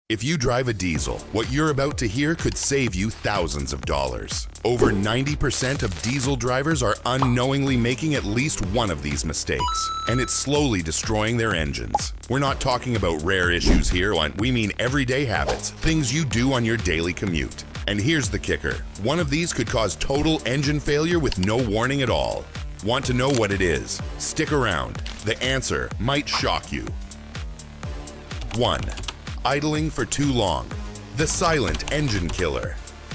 If you drive a diesel, what you're about to hear could save you thousands of dollars. Over 90% of diesel drivers are unknowingly making at least one of these mistakes, and it's slowly destroying their engines. We're not talking about rare issues here, we mean everyday habits, things you do on your daily commute. And here's the kicker. One of these could cause total engine failure with no warning at all. Want to know what it is? Stick around. The answer might shock you. 1. Idling for too long. The silent engine killer.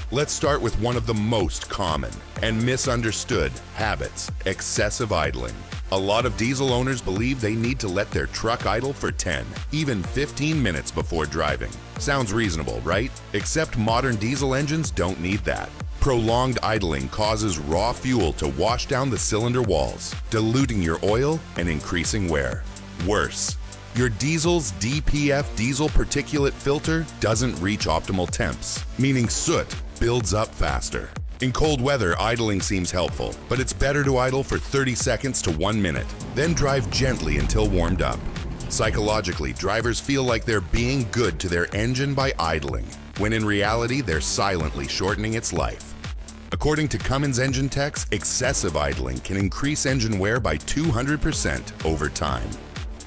Let's start with one of the most common and misunderstood habits: excessive idling. A lot of diesel owners believe they need to let their truck idle for 10, even 15 minutes before driving. Sounds reasonable, right? Except modern diesel engines don't need that. Prolonged idling causes raw fuel to wash down the cylinder walls, diluting your oil and increasing wear. Worse, your diesel's DPF diesel particulate filter doesn't reach optimal temps, meaning soot builds up faster. In cold weather, idling seems helpful, but it's better to idle for 30 seconds to 1 minute, then drive gently until warmed up. Psychologically, drivers feel like they're being good to their engine by idling, when in reality, they're silently shortening its life. According to Cummins engine techs, excessive idling can increase engine wear by 200% over time.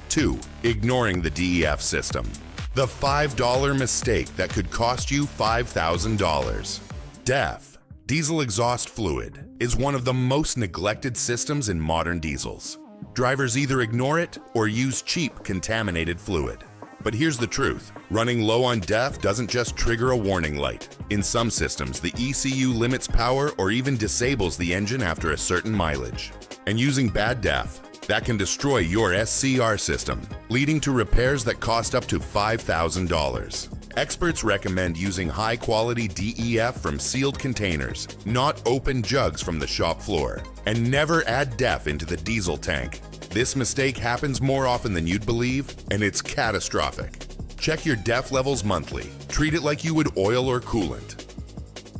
2. Ignoring the DEF system. The $5 mistake that could cost you $5,000. DEF, diesel exhaust fluid, is one of the most neglected systems in modern diesels. Drivers either ignore it or use cheap, contaminated fluid. But here's the truth. Running low on DEF doesn't just trigger a warning light. In some systems, the ECU limits power or even disables the engine after a certain mileage. And using bad DEF, that can destroy your SCR system, leading to repairs that cost up to $5,000. Experts recommend using high-quality DEF from sealed containers, not open jugs from the shop floor, and never add DEF into the diesel tank. This mistake happens more often than you'd believe, and it's catastrophic. Check your DEF levels monthly. Treat it like you would oil or coolant.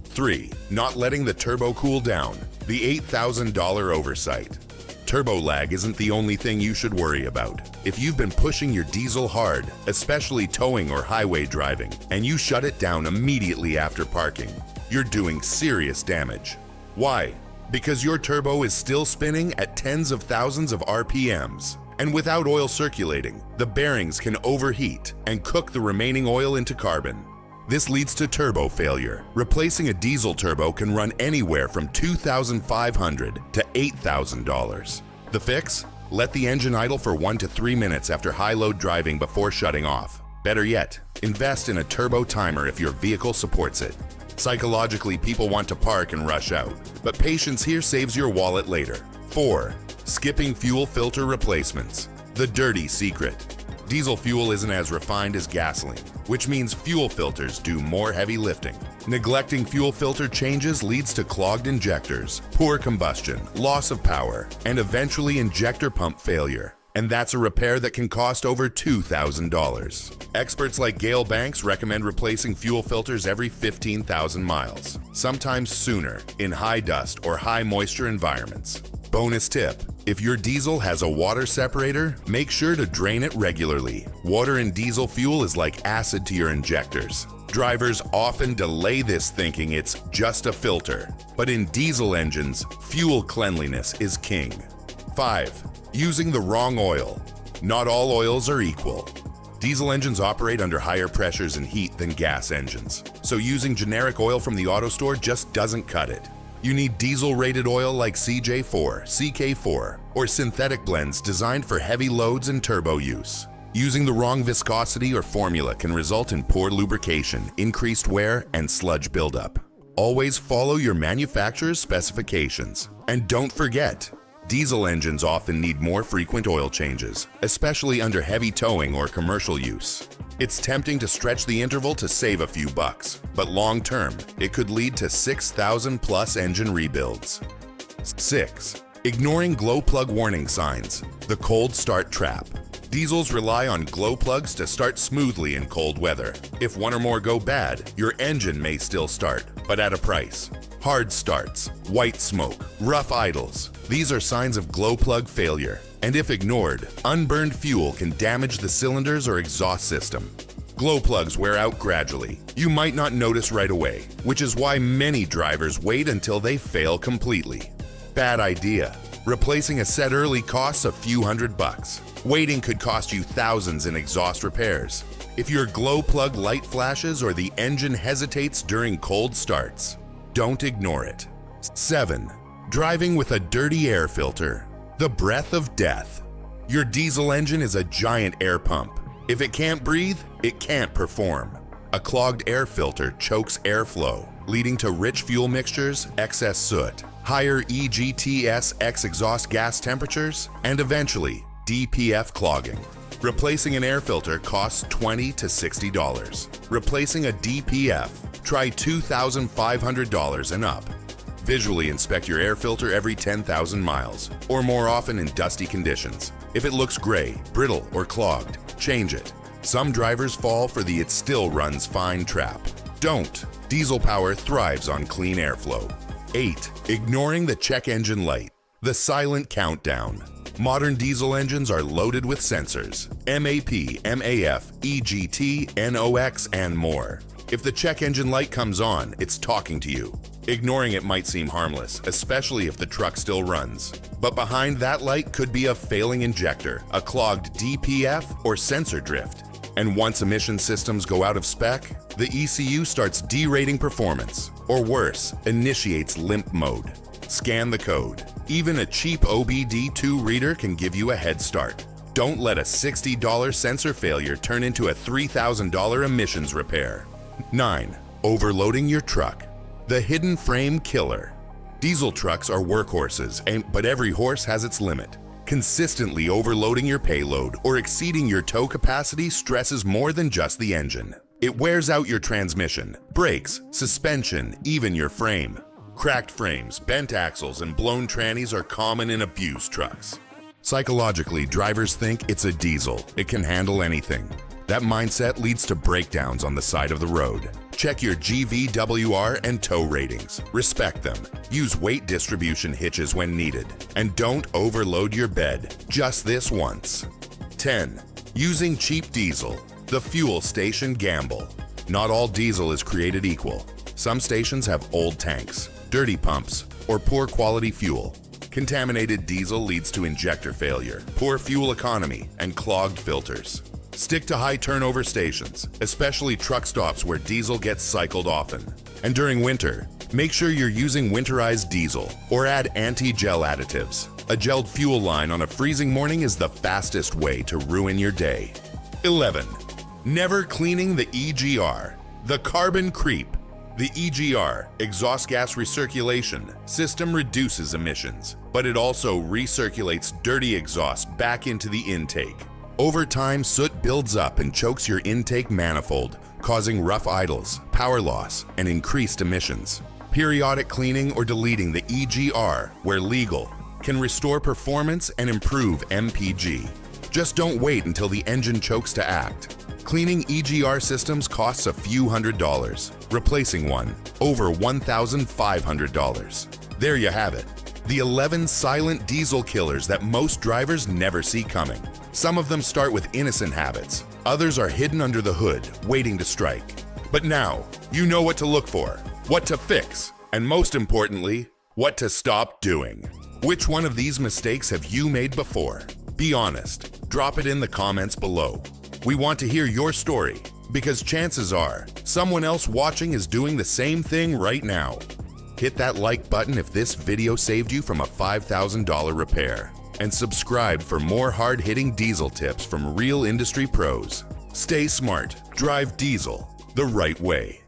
3. Not letting the turbo cool down. The $8,000 oversight. Turbo lag isn't the only thing you should worry about. If you've been pushing your diesel hard, especially towing or highway driving, and you shut it down immediately after parking, you're doing serious damage. Why? Because your turbo is still spinning at tens of thousands of RPMs. And without oil circulating, the bearings can overheat and cook the remaining oil into carbon. This leads to turbo failure. Replacing a diesel turbo can run anywhere from $2,500 to $8,000. The fix? Let the engine idle for 1 to 3 minutes after high-load driving before shutting off. Better yet, invest in a turbo timer if your vehicle supports it. Psychologically, people want to park and rush out, but patience here saves your wallet later. 4. Skipping fuel filter replacements. The dirty secret. Diesel fuel isn't as refined as gasoline, which means fuel filters do more heavy lifting. Neglecting fuel filter changes leads to clogged injectors, poor combustion, loss of power, and eventually injector pump failure. And that's a repair that can cost over $2,000. Experts like Gale Banks recommend replacing fuel filters every 15,000 miles, sometimes sooner in high dust or high moisture environments. Bonus tip: if your diesel has a water separator, make sure to drain it regularly. Water in diesel fuel is like acid to your injectors. Drivers often delay this thinking it's just a filter, but in diesel engines, fuel cleanliness is king. 5. Using the wrong oil. Not all oils are equal. Diesel engines operate under higher pressures and heat than gas engines, so using generic oil from the auto store just doesn't cut it. You need diesel-rated oil like CJ4, CK4, or synthetic blends designed for heavy loads and turbo use. Using the wrong viscosity or formula can result in poor lubrication, increased wear, and sludge buildup. Always follow your manufacturer's specifications. And don't forget, diesel engines often need more frequent oil changes, especially under heavy towing or commercial use. It's tempting to stretch the interval to save a few bucks, but long-term, it could lead to 6,000 plus engine rebuilds. 6. Ignoring glow plug warning signs. The cold start trap. Diesels rely on glow plugs to start smoothly in cold weather. If one or more go bad, your engine may still start, but at a price. Hard starts, white smoke, rough idles. These are signs of glow plug failure. And if ignored, unburned fuel can damage the cylinders or exhaust system. Glow plugs wear out gradually. You might not notice right away, which is why many drivers wait until they fail completely. Bad idea. Replacing a set early costs a few $100. Waiting could cost you thousands in exhaust repairs. If your glow plug light flashes or the engine hesitates during cold starts, don't ignore it. 7. Driving with a dirty air filter. The breath of death. Your diesel engine is a giant air pump. If it can't breathe, it can't perform. A clogged air filter chokes airflow, leading to rich fuel mixtures, excess soot, higher EGTS exhaust gas temperatures, and eventually DPF clogging. Replacing an air filter costs $20 to $60. Replacing a DPF, try $2,500 and up. Visually inspect your air filter every 10,000 miles, or more often in dusty conditions. If it looks gray, brittle, or clogged, change it. Some drivers fall for the "it still runs fine" trap. Don't. Diesel power thrives on clean airflow. 8. Ignoring the check engine light. The silent countdown. Modern diesel engines are loaded with sensors: MAP, MAF, EGT, NOx, and more. If the check engine light comes on, it's talking to you. Ignoring it might seem harmless, especially if the truck still runs. But behind that light could be a failing injector, a clogged DPF, or sensor drift. And once emission systems go out of spec, the ECU starts derating performance, or worse, initiates limp mode. Scan the code. Even a cheap OBD2 reader can give you a head start. Don't let a $60 sensor failure turn into a $3,000 emissions repair. 9. Overloading your truck. The hidden frame killer. Diesel trucks are workhorses, but every horse has its limit. Consistently overloading your payload or exceeding your tow capacity stresses more than just the engine. It wears out your transmission, brakes, suspension, even your frame. Cracked frames, bent axles, and blown trannies are common in abused trucks. Psychologically, drivers think it's a diesel. It can handle anything. That mindset leads to breakdowns on the side of the road. Check your GVWR and tow ratings. Respect them. Use weight distribution hitches when needed. And don't overload your bed. Just this once. 10. Using cheap diesel. The fuel station gamble. Not all diesel is created equal. Some stations have old tanks, dirty pumps, or poor quality fuel. Contaminated diesel leads to injector failure, poor fuel economy, and clogged filters. Stick to high turnover stations, especially truck stops where diesel gets cycled often. And during winter, make sure you're using winterized diesel or add anti-gel additives. A gelled fuel line on a freezing morning is the fastest way to ruin your day. 11. Never cleaning the EGR. The carbon creep. The EGR, exhaust gas recirculation, system reduces emissions, but it also recirculates dirty exhaust back into the intake. Over time, soot builds up and chokes your intake manifold, causing rough idles, power loss, and increased emissions. Periodic cleaning or deleting the EGR, where legal, can restore performance and improve MPG. Just don't wait until the engine chokes to act. Cleaning EGR systems costs a few $100. Replacing one, over $1,500. There you have it. The 11 silent diesel killers that most drivers never see coming. Some of them start with innocent habits. Others are hidden under the hood, waiting to strike. But now, you know what to look for, what to fix, and most importantly, what to stop doing. Which one of these mistakes have you made before? Be honest. Drop it in the comments below. We want to hear your story, because chances are, someone else watching is doing the same thing right now. Hit that like button if this video saved you from a $5,000 repair. And subscribe for more hard-hitting diesel tips from real industry pros. Stay smart, drive diesel the right way.